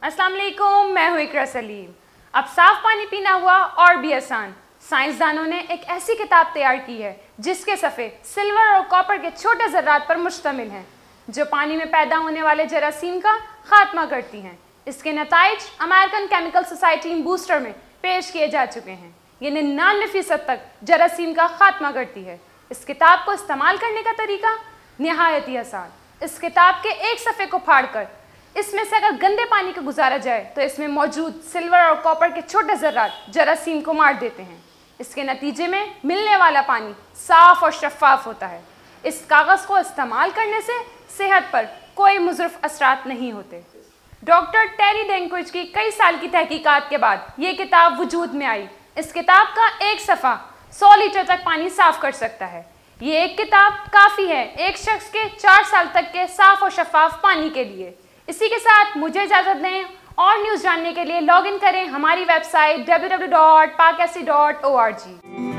अस्सलाम वालेकुम, मैं हूँ इकरा सलीम। अब साफ पानी पीना हुआ और भी आसान। साइंसदानों ने एक ऐसी किताब तैयार की है जिसके सफ़े सिल्वर और कॉपर के छोटे ज़र्रात पर मुश्तमिल हैं जो पानी में पैदा होने वाले जरासीम का खात्मा करती हैं। इसके नताइज अमेरिकन केमिकल सोसाइटी बूस्टर में पेश किए जा चुके हैं। ये 99% तक जरासीम का खात्मा करती है। इस किताब को इस्तेमाल करने का तरीका निहायत ही आसान। इस किताब के एक सफ़े को फाड़कर इसमें से अगर गंदे पानी को गुजारा जाए तो इसमें मौजूद सिल्वर और कॉपर के छोटे ज़र्रात जरासीम को मार देते हैं। इसके नतीजे में मिलने वाला पानी साफ़ और शफ़ाफ होता है। इस कागज़ को इस्तेमाल करने से सेहत पर कोई मुज़र्रफ असरात नहीं होते। डॉक्टर टेरी डेंक्विच की कई साल की तहकीकात के बाद ये किताब वजूद में आई। इस किताब का एक सफ़ा 100 लीटर तक पानी साफ़ कर सकता है। ये एक किताब काफ़ी है एक शख्स के 4 साल तक के साफ़ और शफ़ाफ पानी के लिए। इसी के साथ मुझे इजाज़त दें और न्यूज़ जानने के लिए लॉगिन करें हमारी वेबसाइट www.pakasi.org।